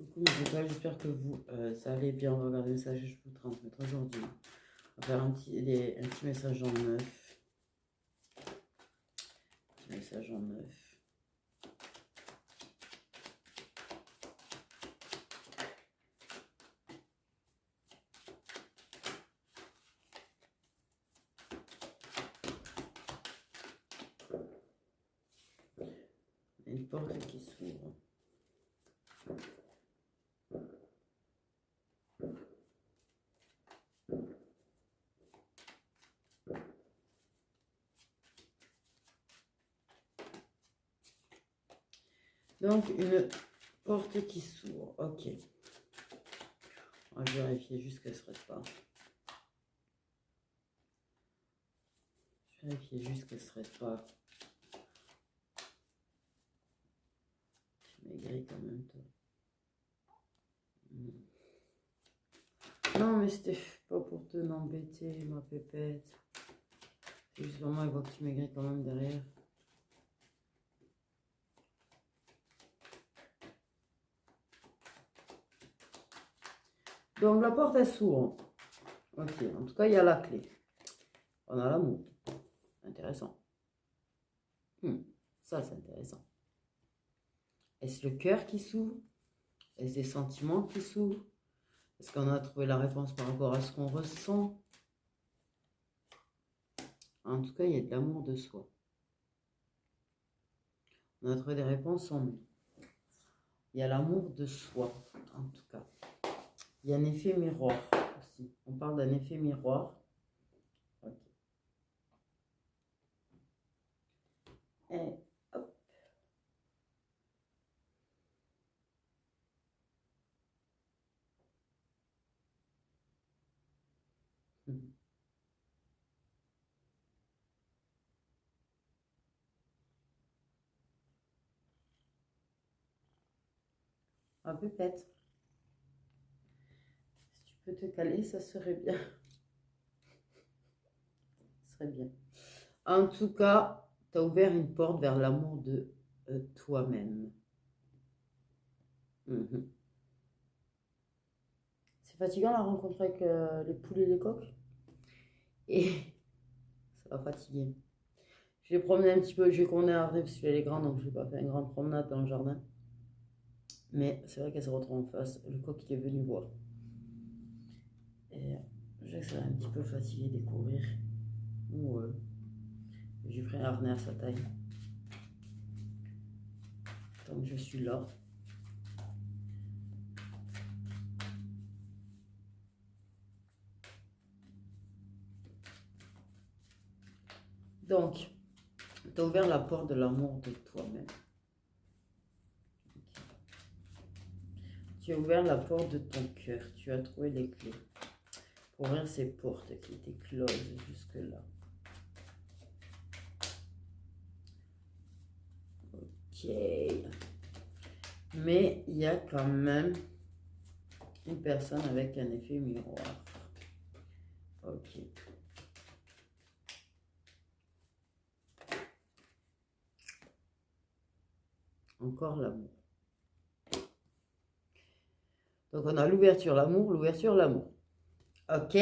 Coucou mes étoiles, j'espère que vous ça allait bien. On va regarder le message que je vous transmettre aujourd'hui. On va faire un petit message en neuf. Petit message en neuf. Une porte qui s'ouvre. Donc, une porte qui s'ouvre. Ok. On va vérifier juste qu'elle ne se reste pas. Je vais vérifier juste qu'elle ne se reste pas. Je maigris quand même. Non, mais c'était pas pour te m'embêter, ma pépette. C'est juste vraiment, il voit que tu maigris quand même derrière. Donc la porte elle s'ouvre. Ok, en tout cas il y a la clé. On a l'amour. Intéressant. Ça c'est intéressant. Est-ce le cœur qui s'ouvre? Est-ce des sentiments qui s'ouvrent? Est-ce qu'on a trouvé la réponse par rapport à ce qu'on ressent? En tout cas il y a de l'amour de soi. On a trouvé des réponses en nous. Il y a l'amour de soi, en tout cas. Il y a un effet miroir aussi. On parle d'un effet miroir. Ok. Et hop. Ah, peut-être. Si tu peux te caler, ça serait bien. Ça serait bien. En tout cas, tu as ouvert une porte vers l'amour de toi-même. C'est fatigant la rencontre avec les poules et les coqs. Et ça va fatiguer. Je vais promener un petit peu. Je vais qu'on est arrivé parce qu'elle est grande, donc je vais pas faire une grande promenade dans le jardin. Mais c'est vrai qu'elle se retrouve en face. Le coq qui est venu voir. Et je sais que ça va un petit peu fatigué de courir. J'ai pris un harnais à sa taille. Tant que je suis là. Donc, tu as ouvert la porte de l'amour de toi-même. Tu as ouvert la porte de ton cœur. Tu as trouvé les clés pour ouvrir ces portes qui étaient closes jusque-là. Ok. Mais il y a quand même une personne avec un effet miroir. Ok. Encore l'amour. Donc on a l'ouverture, l'amour, l'ouverture, l'amour. Ok.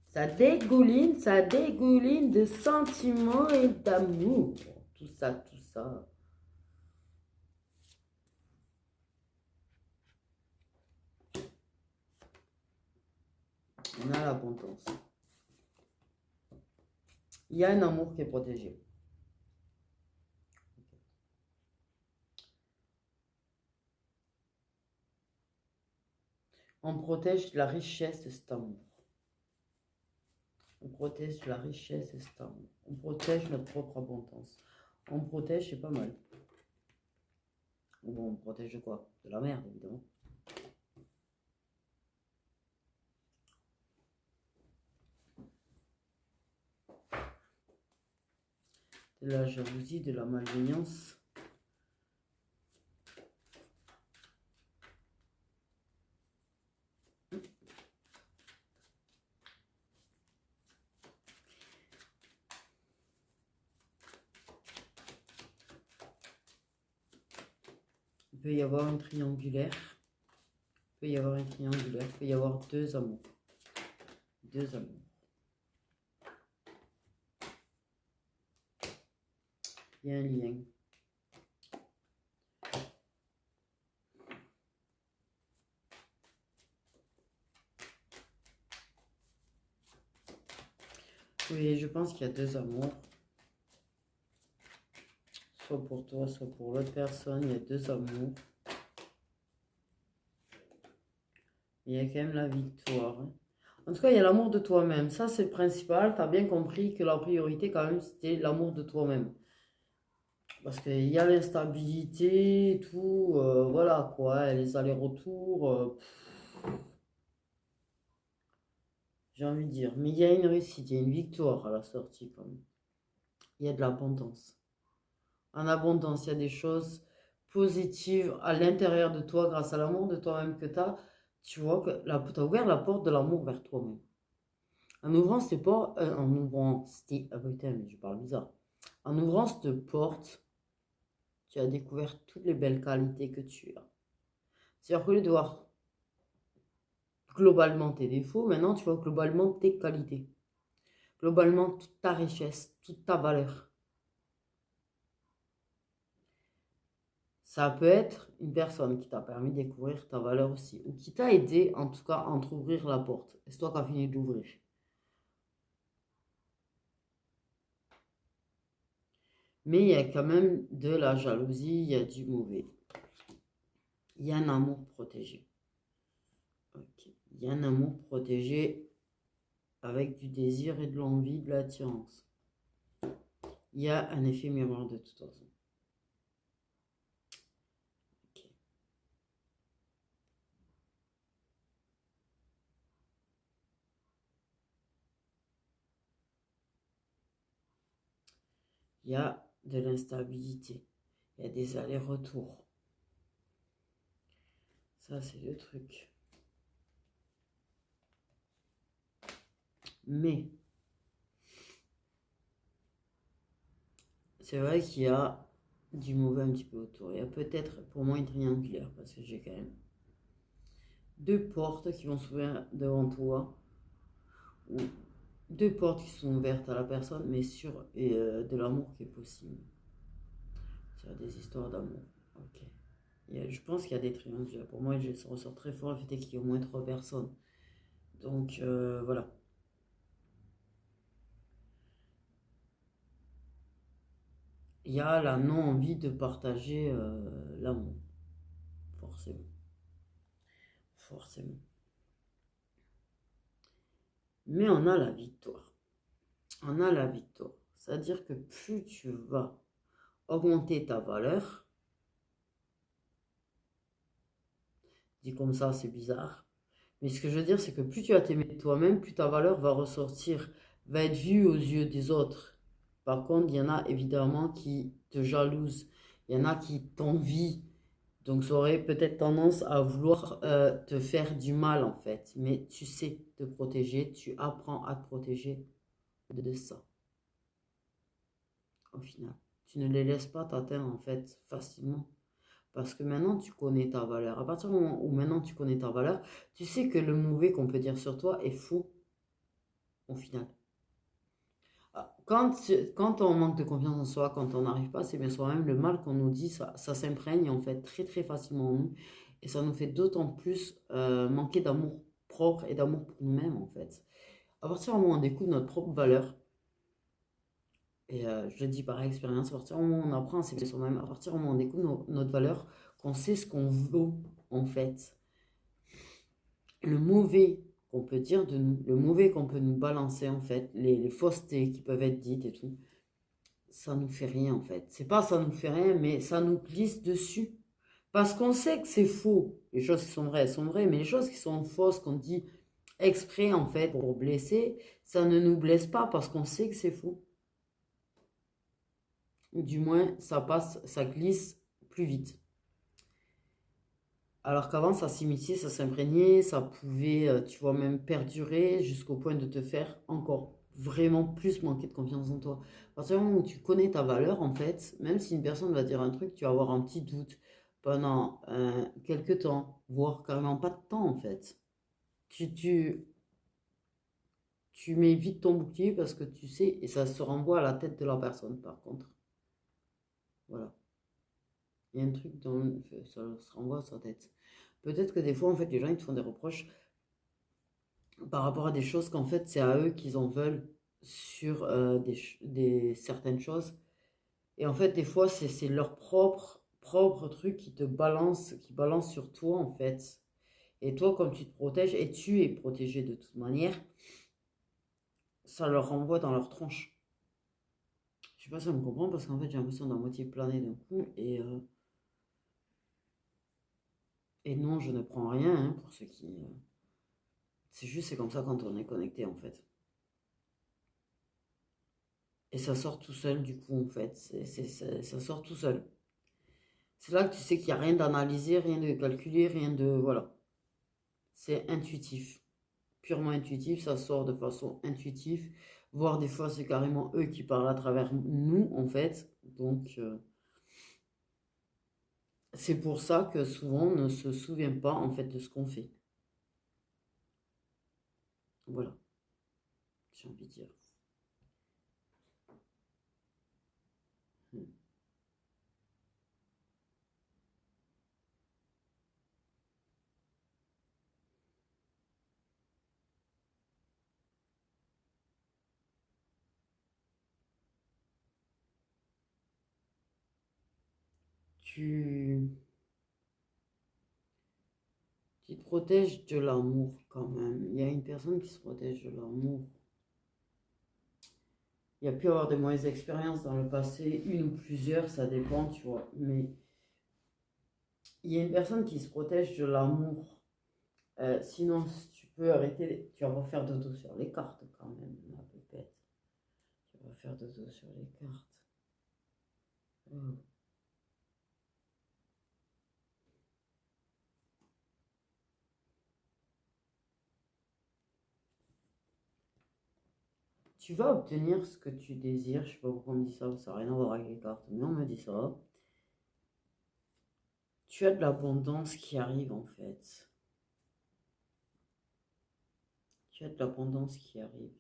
Ça dégouline de sentiments et d'amour. Tout ça, tout ça. On a l'abondance. Il y a un amour qui est protégé. On protège la richesse de cet amour. On protège la richesse de cet amour. On protège notre propre abondance. On protège, c'est pas mal. Bon, on protège de quoi? De la merde, évidemment. De la jalousie, de la malveillance. Il peut y avoir un triangulaire. Il peut y avoir un triangulaire. Il peut y avoir deux amours. Deux amours. Il y a un lien. Oui, je pense qu'il y a deux amours. Soit pour toi, soit pour l'autre personne. Il y a deux amours. Il y a quand même la victoire. Hein. En tout cas, il y a l'amour de toi-même. Ça, c'est le principal. Tu as bien compris que la priorité, quand même, c'était l'amour de toi-même. Parce qu'il y a l'instabilité et tout. Voilà, quoi. Les allers-retours. J'ai envie de dire. Mais il y a une réussite, il y a une victoire à la sortie, quand même. Il y a de l'abondance. En abondance, il y a des choses positives à l'intérieur de toi grâce à l'amour de toi-même que tu as. Tu vois que tu as ouvert la porte de l'amour vers toi-même. En ouvrant cette porte, ah putain, mais je parle bizarre. En ouvrant cette porte, tu as découvert toutes les belles qualités que tu as. C'est-à-dire qu'au lieu de voir globalement tes défauts, maintenant tu vois globalement tes qualités. Globalement toute ta richesse, toute ta valeur. Ça peut être une personne qui t'a permis de découvrir ta valeur aussi, ou qui t'a aidé en tout cas à entrouvrir la porte. Et c'est toi qui as fini d'ouvrir. Mais il y a quand même de la jalousie, il y a du mauvais. Il y a un amour protégé. Okay. Il y a un amour protégé avec du désir et de l'envie, de l'attirance. Il y a un effet miroir de toute façon. Okay. Il y a de l'instabilité. Il y a des allers-retours. Ça, c'est le truc. Mais c'est vrai qu'il y a du mauvais un petit peu autour. Il y a peut-être pour moi une triangulaire parce que j'ai quand même deux portes qui vont s'ouvrir devant toi. Ou deux portes qui sont ouvertes à la personne, mais sur de l'amour qui est possible. Il y a des histoires d'amour. Ok. Je pense qu'il y a des triangulaires. Pour moi, ça ressort très fort le fait qu'il y ait au moins trois personnes. Donc voilà. Il y a la non-envie de partager l'amour. Forcément. Forcément. Mais on a la victoire. On a la victoire. C'est-à-dire que plus tu vas augmenter ta valeur, dit comme ça, c'est bizarre. Mais ce que je veux dire, c'est que plus tu vas t'aimer toi-même, plus ta valeur va ressortir, va être vue aux yeux des autres. Par contre, il y en a évidemment qui te jalousent, il y en a qui t'envient. Donc, ça aurait peut-être tendance à vouloir te faire du mal en fait. Mais tu sais te protéger, tu apprends à te protéger de ça. Au final, tu ne les laisses pas t'atteindre en fait facilement. Parce que maintenant, tu connais ta valeur. À partir du moment où maintenant tu connais ta valeur, tu sais que le mauvais qu'on peut dire sur toi est faux au final. Quand on manque de confiance en soi, quand on n'arrive pas à s'aimer soi-même, le mal qu'on nous dit, ça s'imprègne en fait très très facilement en nous. Et ça nous fait d'autant plus manquer d'amour propre et d'amour pour nous-mêmes en fait. À partir du moment où on découvre notre propre valeur, et je le dis par expérience, à partir du moment où on apprend à s'aimer soi-même, à partir du moment où on découvre notre valeur, qu'on sait ce qu'on vaut en fait, le mauvais qu'on peut dire de nous, le mauvais qu'on peut nous balancer en fait, les faussetés qui peuvent être dites et tout, ça nous fait rien en fait. C'est pas ça nous fait rien, mais ça nous glisse dessus. Parce qu'on sait que c'est faux. Les choses qui sont vraies, elles sont vraies, mais les choses qui sont fausses, qu'on dit exprès en fait pour blesser, ça ne nous blesse pas parce qu'on sait que c'est faux. Ou du moins, ça passe, ça glisse plus vite. Alors qu'avant, ça s'immisçait, ça s'imprégnait, ça pouvait, tu vois, même perdurer jusqu'au point de te faire encore vraiment plus manquer de confiance en toi. À partir du moment où tu connais ta valeur, en fait, même si une personne va dire un truc, tu vas avoir un petit doute. pendant quelques temps, voire carrément pas de temps en fait. Tu, tu, tu mets vite ton bouclier parce que tu sais, et ça se renvoie à la tête de la personne par contre. Voilà. Il y a un truc dans ça se renvoie à sa tête. Peut-être que des fois, en fait, les gens ils te font des reproches par rapport à des choses qu'en fait, c'est à eux qu'ils en veulent sur certaines choses. Et en fait, des fois, c'est leur propre truc qui balance sur toi, en fait. Et toi, comme tu te protèges, et tu es protégé de toute manière, ça leur renvoie dans leur tronche. Je sais pas si on me comprend, parce qu'en fait, j'ai l'impression d'à moitié planer d'un coup. Et non, je ne prends rien, hein, pour ceux qui... c'est juste, c'est comme ça quand on est connecté, en fait. Et ça sort tout seul, du coup, en fait. Ça sort tout seul. C'est là que tu sais qu'il n'y a rien d'analysé, rien de calculé, rien de... Voilà. C'est intuitif. Purement intuitif, ça sort de façon intuitive. Voire des fois, c'est carrément eux qui parlent à travers nous, en fait. Donc, c'est pour ça que souvent, on ne se souvient pas, en fait, de ce qu'on fait. Voilà, j'ai envie de dire. Hmm. Tu, tu te protèges de l'amour, quand même. Il y a une personne qui se protège de l'amour. Il y a pu y avoir des mauvaises expériences dans le passé, une ou plusieurs, ça dépend, tu vois. Mais il y a une personne qui se protège de l'amour. Sinon, si tu peux arrêter, tu vas pas faire dodo sur les cartes quand même, ma pépette. Tu vas faire dodo sur les cartes. Oh. Tu vas obtenir ce que tu désires. Je sais pas pourquoi on me dit ça, ça n'a rien à voir avec les cartes, mais on me dit ça. Tu as de l'abondance qui arrive en fait. Tu as de l'abondance qui arrive.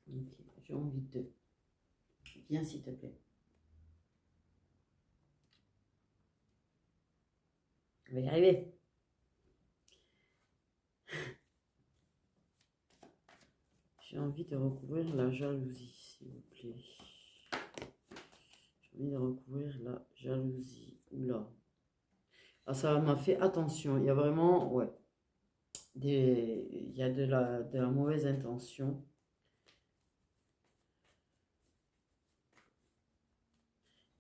Ok, j'ai envie de... Viens s'il te plaît. On va y arriver. J'ai envie de recouvrir la jalousie, s'il vous plaît. J'ai envie de recouvrir la jalousie. Oula. Ah, ça m'a fait attention. Il y a vraiment, ouais, il y a de la mauvaise intention.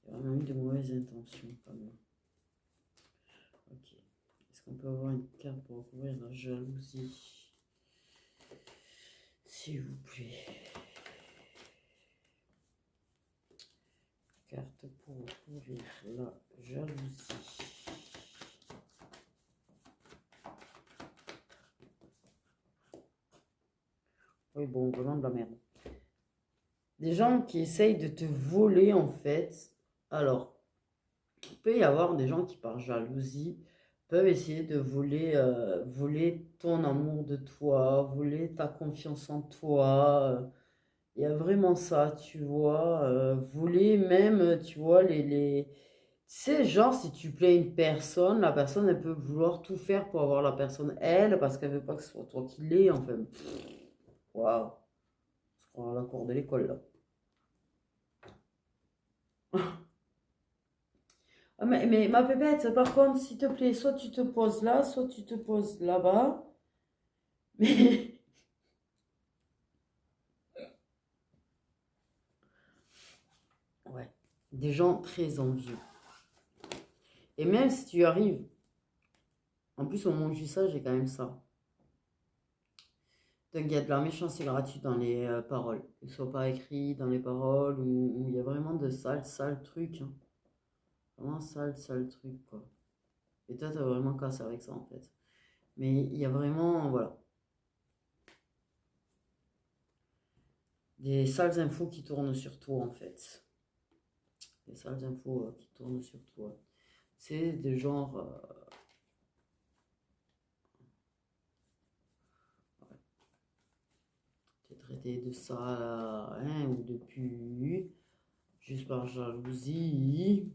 Il y a vraiment eu de mauvaises intentions, quand même. Ok. Est-ce qu'on peut avoir une carte pour recouvrir la jalousie? S'il vous plaît. Carte pour recouvrir la jalousie. Oui, bon, vraiment de la merde. Des gens qui essayent de te voler, en fait. Alors, il peut y avoir des gens qui, par jalousie, peuvent essayer de voler ton amour de toi, voler ta confiance en toi. Il y a vraiment ça, tu vois. Voler même, tu vois, Tu sais, genre, si tu plais une personne, la personne, elle peut vouloir tout faire pour avoir la personne, elle, parce qu'elle veut pas que ce soit toi qui l'aies, en fait. Waouh. On se croit à la cour de l'école, là. Ah, mais ma pépette, par contre, s'il te plaît, soit tu te poses là, soit tu te poses là-bas. Mais, ouais, des gens très envieux. Et même si tu arrives, en plus, au moment où je dis ça, j'ai quand même ça. Donc, il y a de la méchanceté gratuite dans les paroles. Que ce soit pas écrit dans les paroles, ou il y a vraiment de sales trucs, hein. Vraiment sale truc, quoi. Et toi, t'as vraiment cassé avec ça, en fait. Mais il y a vraiment, voilà, des sales infos qui tournent sur toi, en fait. Des sales infos qui tournent sur toi. C'est de genre... t'es traité de ça, hein, ou de pu, juste par jalousie.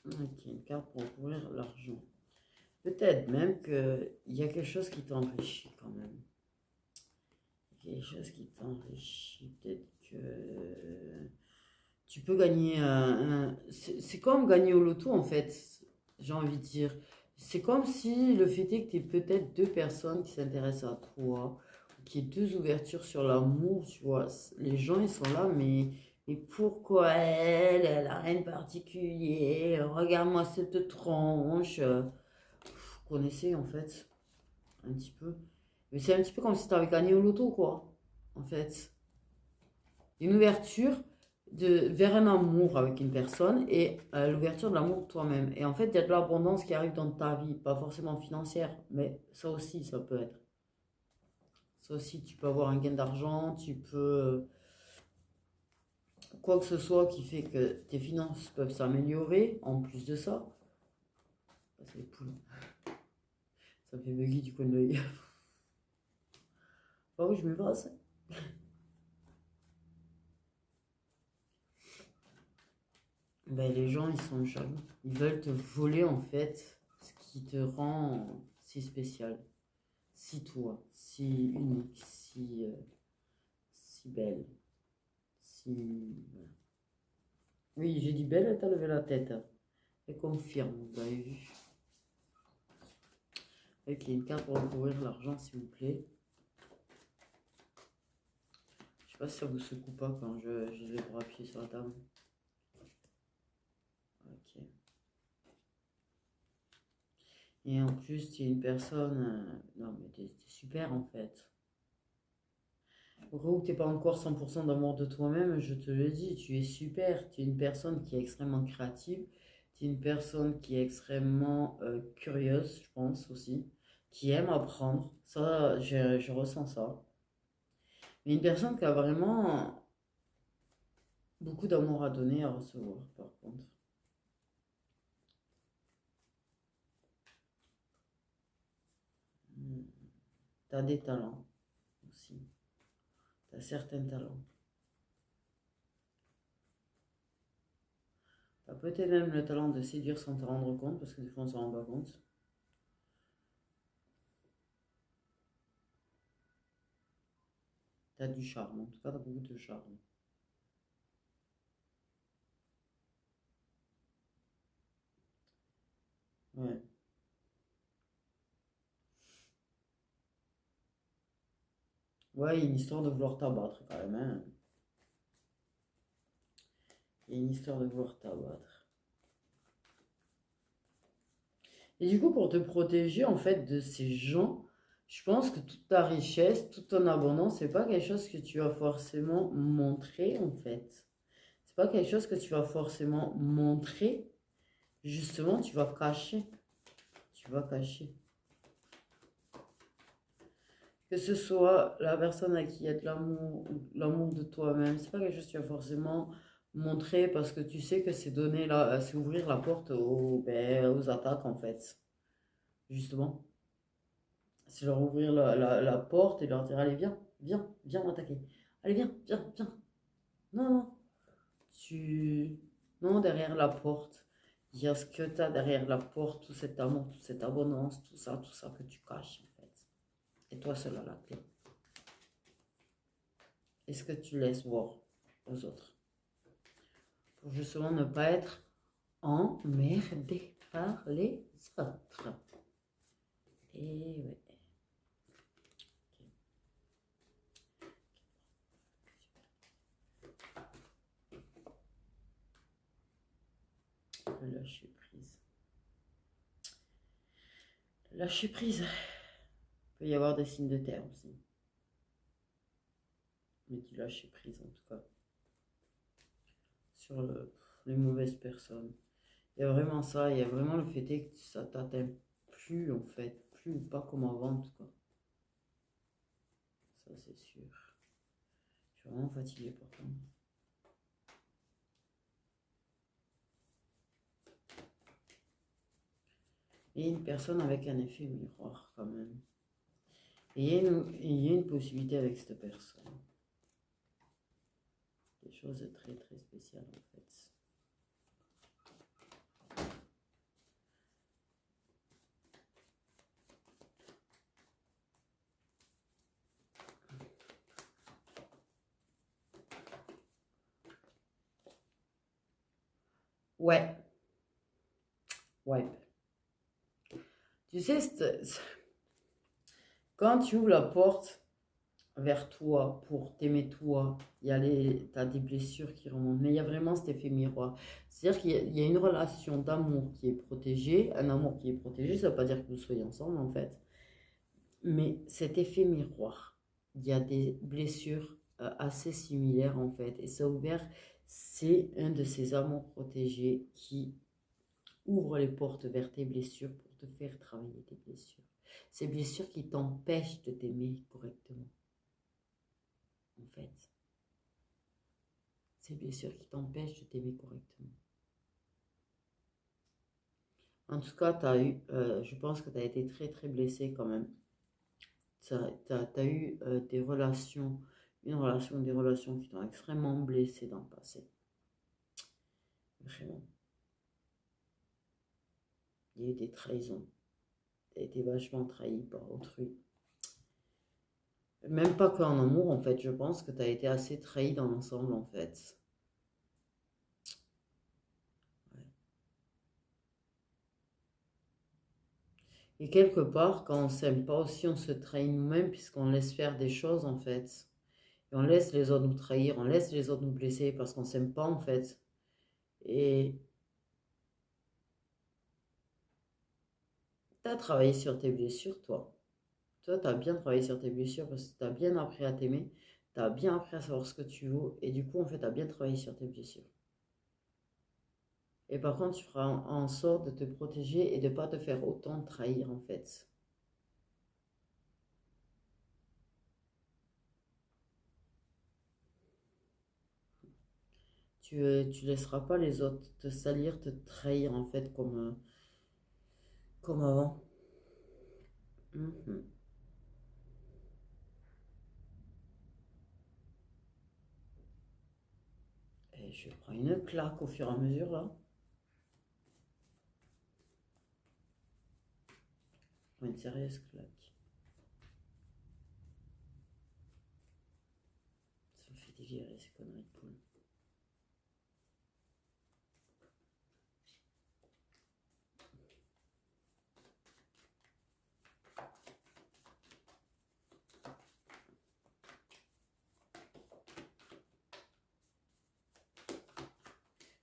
Ok, une carte pour ouvrir l'argent. Peut-être même qu'il y a quelque chose qui t'enrichit quand même. Quelque chose qui t'enrichit. Peut-être que tu peux gagner c'est comme gagner au loto en fait, j'ai envie de dire. C'est comme si le fait est que tu aies peut-être deux personnes qui s'intéressent à toi, qui aient deux ouvertures sur l'amour, tu vois. Les gens ils sont là, mais pourquoi elle a rien de particulier, regarde-moi cette tronche. Vous connaissez en fait, un petit peu. Mais c'est un petit peu comme si tu avais gagné au loto, quoi, en fait. Une ouverture vers un amour avec une personne et l'ouverture de l'amour de toi-même. Et en fait, il y a de l'abondance qui arrive dans ta vie, pas forcément financière, mais ça aussi, ça peut être. Ça aussi, tu peux avoir un gain d'argent, tu peux... quoi que ce soit qui fait que tes finances peuvent s'améliorer, en plus de ça. C'est les poules. Ça me fait buggy du coin de l'œil. Par où je me passe. Ben, les gens, ils sont jaloux. Ils veulent te voler, en fait, ce qui te rend si spécial, si toi, si unique, si belle, si... Oui, j'ai dit belle, t'as levé la tête. Elle confirme, vous avez vu. Ok, une carte pour recouvrir l'argent, s'il vous plaît. Je sais pas si ça vous secoue pas quand je vais pour appuyer sur la table. Ok. Et en plus, tu es une personne... non, mais t'es super, en fait. Au cas où tu n'es pas encore 100% d'amour de toi-même, je te le dis, tu es super. Tu es une personne qui est extrêmement créative. Tu es une personne qui est extrêmement curieuse, je pense aussi. Qui aime apprendre. Ça, je ressens ça. Mais une personne qui a vraiment beaucoup d'amour à donner, à recevoir, par contre. Tu as des talents aussi. Tu as certains talents. Tu as peut-être même le talent de séduire sans te rendre compte, parce que des fois on s'en rend pas compte. Tu as du charme, en tout cas, tu as beaucoup de charme. Ouais. Ouais, il y a une histoire de vouloir t'abattre quand même, hein. Il y a une histoire de vouloir t'abattre. Et du coup, pour te protéger en fait de ces gens, je pense que toute ta richesse, toute ton abondance, c'est pas quelque chose que tu vas forcément montrer en fait. C'est pas quelque chose que tu vas forcément montrer. Justement, tu vas cacher. Tu vas cacher. Que ce soit la personne à qui il y a de l'amour, l'amour de toi-même, c'est pas quelque chose que tu vas forcément montrer parce que tu sais que c'est donner là, c'est ouvrir la porte aux attaques en fait. Justement, c'est leur ouvrir la porte et leur dire allez viens, viens, viens m'attaquer. Allez viens, viens, viens. Non, non, tu... Non, derrière la porte, il y a ce que tu as derrière la porte, tout cet amour, toute cette abondance, tout ça que tu caches en fait. Et toi seul à la clé. Est-ce que tu laisses voir aux autres? Pour justement ne pas être emmerdé par les autres. Et ouais. Le lâcher prise. Lâcher prise. Il peut y avoir des signes de terre aussi. Mais du lâcher prise en tout cas. Sur les mauvaises personnes. Il y a vraiment ça, il y a vraiment le fait que ça t'atteint plus en fait. Plus ou pas comme avant en tout cas. Ça c'est sûr. Je suis vraiment fatiguée pourtant. Et une personne avec un effet miroir quand même. Et il y a une possibilité avec cette personne. Des choses très très spéciales en fait. Ouais, ouais. Tu sais, quand tu ouvres la porte vers toi pour t'aimer toi, t'as des blessures qui remontent, mais il y a vraiment cet effet miroir. C'est-à-dire qu'il y a une relation d'amour qui est protégée, un amour qui est protégé, ça ne veut pas dire que vous soyez ensemble en fait, mais cet effet miroir, il y a des blessures assez similaires en fait, et ça ouvert, c'est un de ces amours protégés qui ouvre les portes vers tes blessures pour te faire travailler tes blessures. Ces blessures qui t'empêchent de t'aimer correctement, en fait. Ces blessures qui t'empêchent de t'aimer correctement. En tout cas, je pense que tu as été très très blessé quand même. Tu as eu des relations, des relations qui t'ont extrêmement blessé dans le passé. Vraiment. Il y a eu des trahisons. Tu as été vachement trahi par autrui. Même pas qu'en amour, en fait. Je pense que tu as été assez trahi dans l'ensemble, en fait. Ouais. Et quelque part, quand on s'aime pas aussi, on se trahit nous-mêmes, puisqu'on laisse faire des choses, en fait. Et on laisse les autres nous trahir, on laisse les autres nous blesser, parce qu'on s'aime pas, en fait. Et tu as travaillé sur tes blessures, toi. Toi, tu as bien travaillé sur tes blessures, parce que tu as bien appris à t'aimer, tu as bien appris à savoir ce que tu veux, et du coup, en fait, tu as bien travaillé sur tes blessures. Et par contre, tu feras en sorte de te protéger et de ne pas te faire autant trahir, en fait. Tu laisseras pas les autres te salir, te trahir, en fait, comme avant. Mhm. Et je prends une claque au fur et à mesure, là. Je prends une sérieuse claque. Ça me fait délirer, ces conneries de poule.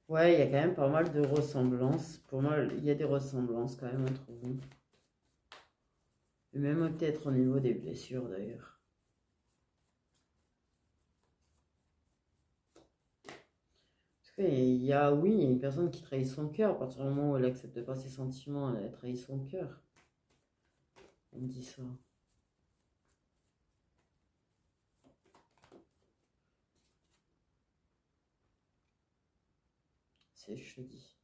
Ouais, il y a quand même pas mal de ressemblances. Pour moi, il y a des ressemblances quand même entre vous. Et même peut-être au niveau des blessures d'ailleurs. Parce que oui, il y a une personne qui trahit son cœur. À partir du moment où elle accepte pas ses sentiments, elle a trahi son cœur. On me dit ça. C'est, je te dis.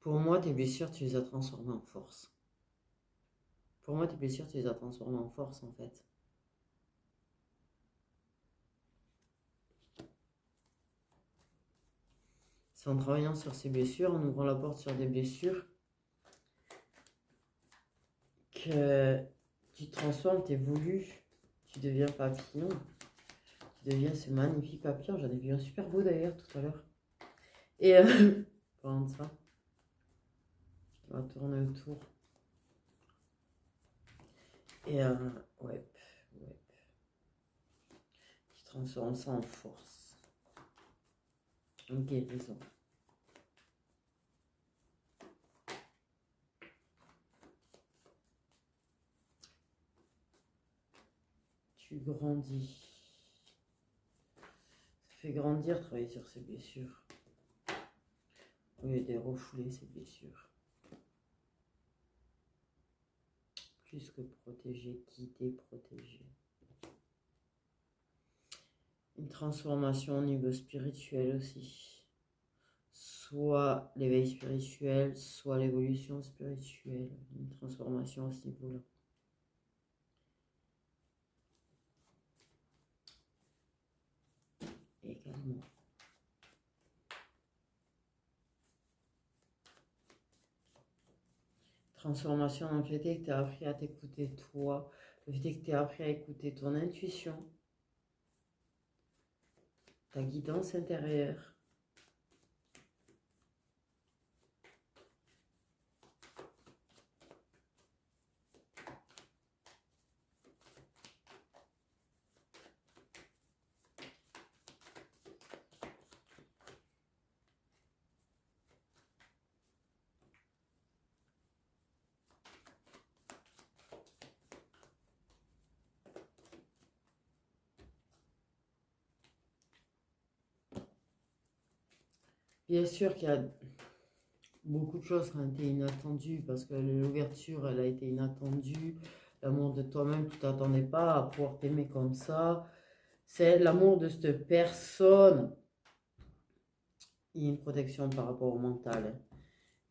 Pour moi, tes blessures, tu les as transformées en force. Pour moi, tes blessures, tu les as transformées en force en fait. C'est en travaillant sur ces blessures, en ouvrant la porte sur des blessures, que tu transformes, t'es voulu, tu deviens papillon, tu deviens ce magnifique papillon. J'en ai vu un super beau d'ailleurs tout à l'heure. Et parlant de ça, on va tourner autour. Et ouais, ouais, tu transformes ça en force, en guérison. Tu grandis. Ça fait grandir, travailler sur ces blessures. Au lieu de refouler ces blessures. Plus que protéger, guider, protéger. Une transformation au niveau spirituel aussi. soit l'éveil spirituel, soit l'évolution spirituelle, une transformation à ce niveau-là. Également. Transformation dans le fait que tu as appris à t'écouter toi, le fait que tu as appris à écouter ton intuition, ta guidance intérieure. Bien sûr qu'il y a beaucoup de choses qui ont été inattendues parce que l'ouverture, elle a été inattendue. L'amour de toi-même, tu t'attendais pas à pouvoir t'aimer comme ça. C'est l'amour de cette personne. Il y a une protection par rapport au mental, hein.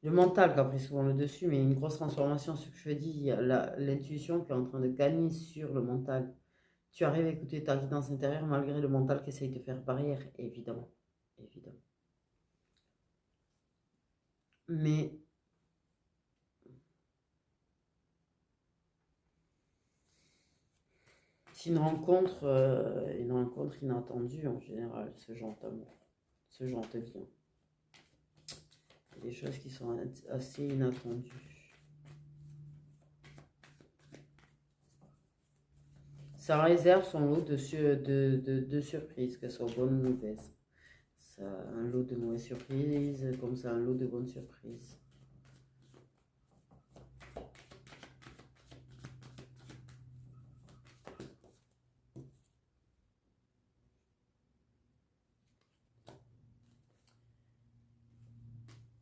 Le mental qui a pris souvent le dessus, mais il y a une grosse transformation, ce que je dis, il y a l'intuition qui est en train de gagner sur le mental. Tu arrives à écouter ta guidance intérieure malgré le mental qui essaye de faire barrière, évidemment. Évidemment. Mais c'est une rencontre inattendue en général, ce genre d'amour, ce genre de lien. Il y a des choses qui sont assez inattendues. Ça réserve son lot de surprises, que ce soit bonnes ou mauvaises. Ça, un lot de mauvaises surprises, comme ça, un lot de bonnes surprises.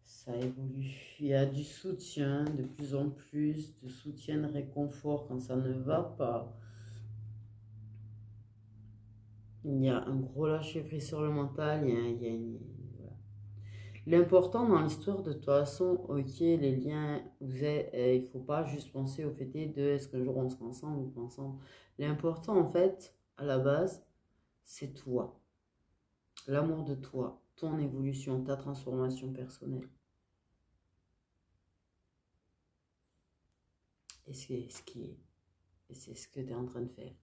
Ça évolue. Il y a du soutien, de plus en plus, de soutien, de réconfort quand ça ne va pas. Il y a un gros lâcher prise sur le mental. Voilà. L'important dans l'histoire, de toute façon, ok, les liens, il ne faut pas juste penser au fait de est-ce qu'un jour on sera ensemble ou pas ensemble. L'important, en fait, à la base, c'est toi. L'amour de toi, ton évolution, ta transformation personnelle. Et c'est ce qui est. Et c'est ce que tu es en train de faire.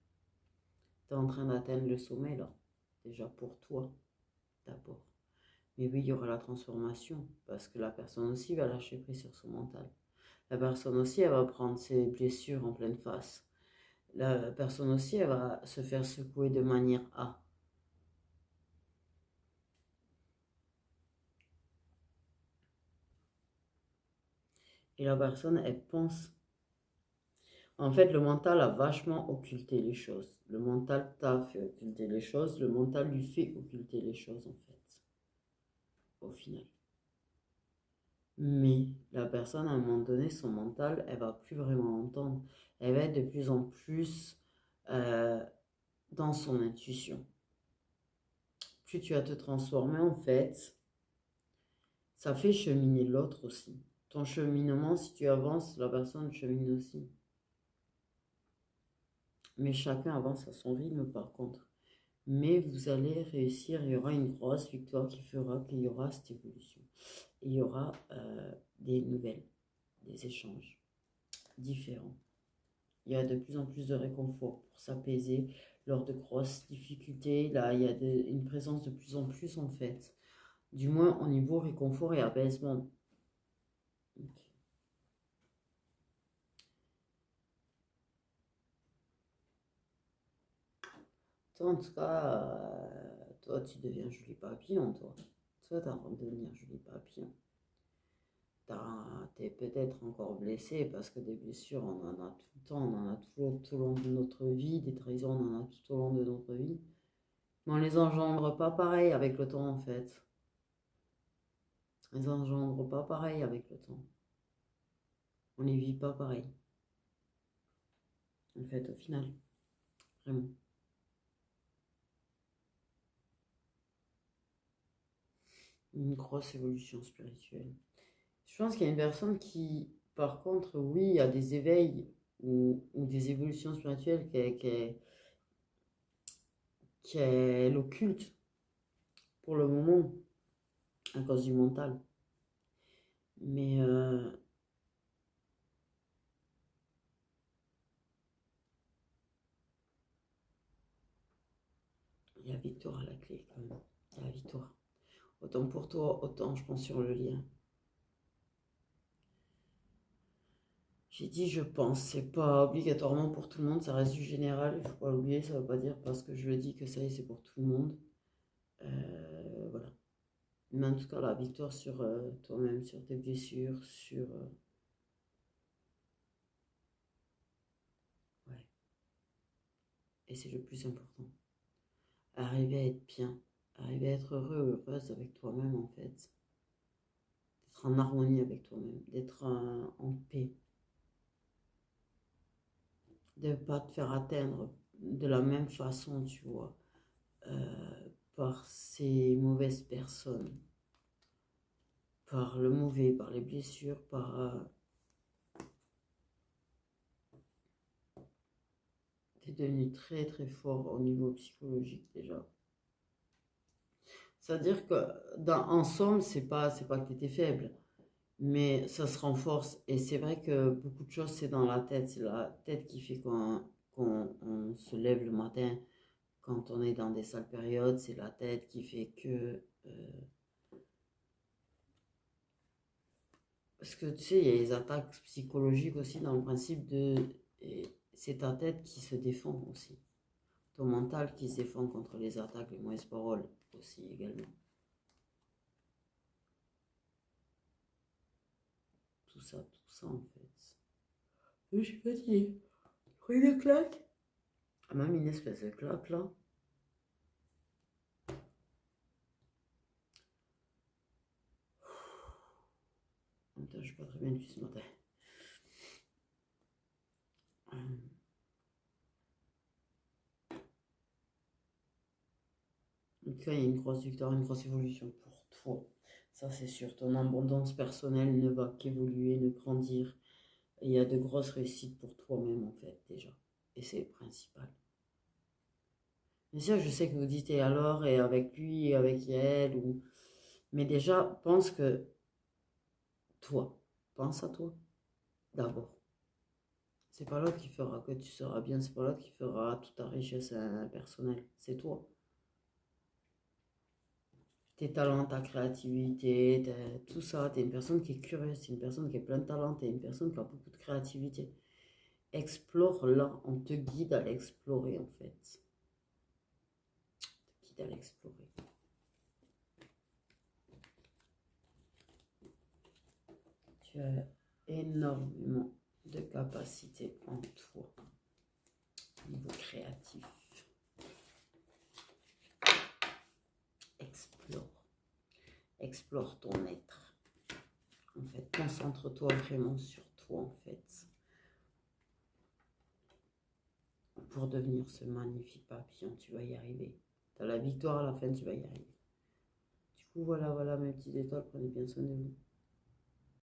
Tu es en train d'atteindre le sommet là. Déjà pour toi, d'abord. Mais oui, il y aura la transformation. Parce que la personne aussi va lâcher prise sur son mental. La personne aussi, elle va prendre ses blessures en pleine face. La personne aussi, elle va se faire secouer de manière à. Et la personne, elle pense. En fait, le mental a vachement occulté les choses. Le mental t'a fait occulter les choses. Le mental lui fait occulter les choses, en fait. Au final. Mais la personne, à un moment donné, son mental, elle va plus vraiment l'entendre. Elle va être de plus en plus dans son intuition. Plus tu vas te transformer, en fait, ça fait cheminer l'autre aussi. Ton cheminement, si tu avances, la personne chemine aussi. Mais chacun avance à son rythme, par contre. Mais vous allez réussir, il y aura une grosse victoire qui fera qu'il y aura cette évolution. Et il y aura des nouvelles, des échanges différents. Il y a de plus en plus de réconfort pour s'apaiser lors de grosses difficultés. Là, il y a une présence de plus en plus, en fait. Du moins au niveau réconfort et apaisement. Okay. Toi, en tout cas, toi, tu deviens Julie Papillon, toi. Toi, t'es en train de devenir Julie Papillon. T'es peut-être encore blessé parce que des blessures, on en a tout le temps, on en a toujours tout au long de notre vie, des trahisons, on en a tout au long de notre vie. Mais on les engendre pas pareil avec le temps, en fait. On les engendre pas pareil avec le temps. On les vit pas pareil. En fait, au final. Vraiment. Une grosse évolution spirituelle. Je pense qu'il y a une personne qui, par contre, oui, a des éveils ou des évolutions spirituelles qu'elle occulte pour le moment à cause du mental. Mais il y a victoire à la clé quand même. Il y a la victoire. Autant pour toi, autant je pense sur le lien. J'ai dit je pense, c'est pas obligatoirement pour tout le monde, ça reste du général, il faut pas l'oublier, ça veut pas dire parce que je le dis que ça y est, c'est pour tout le monde. Voilà. Mais en tout cas, la victoire sur toi-même, sur tes blessures, sur... ouais. Et c'est le plus important. Arriver à être bien, arriver à être heureux, heureuse avec toi-même en fait. D'être en harmonie avec toi-même, d'être en paix. De ne pas te faire atteindre de la même façon, tu vois, par ces mauvaises personnes, par le mauvais, par les blessures, par... t'es devenu très très fort au niveau psychologique déjà. C'est-à-dire que en somme, c'est pas que tu étais faible, mais ça se renforce. Et c'est vrai que beaucoup de choses, c'est dans la tête. C'est la tête qui fait qu'on se lève le matin quand on est dans des sales périodes. C'est la tête qui fait que... parce que tu sais, il y a les attaques psychologiques aussi dans le principe de... c'est ta tête qui se défend aussi. Ton mental qui se défend contre les attaques, les mauvaises paroles aussi également. Tout ça en fait. Je suis fatiguée. Une claque. Ah, même une espèce de claque là. Putain, je suis pas très bien depuis ce matin. En tout cas, il y a une grosse victoire, une grosse évolution pour toi. Ça, c'est sûr. Ton abondance personnelle ne va qu'évoluer, ne grandir. Et il y a de grosses réussites pour toi-même, en fait, déjà. Et c'est le principal. Bien sûr, je sais que vous dites et alors, et avec lui, et avec elle, ou... mais déjà, pense que toi, pense à toi, d'abord. C'est pas l'autre qui fera que tu seras bien, c'est pas l'autre qui fera toute ta richesse personnelle, c'est toi. Tes talents, ta créativité, tout ça, t'es une personne qui est curieuse, t'es une personne qui a plein de talent, t'es une personne qui a beaucoup de créativité. Explore-la, on te guide à l'explorer en fait. On te guide à l'explorer. Tu as énormément de capacités en toi, au niveau créatif. Explore. Explore ton être. En fait, concentre-toi vraiment sur toi, en fait. Pour devenir ce magnifique papillon, tu vas y arriver. Tu as la victoire à la fin, tu vas y arriver. Du coup, voilà, mes petites étoiles, prenez bien soin de vous.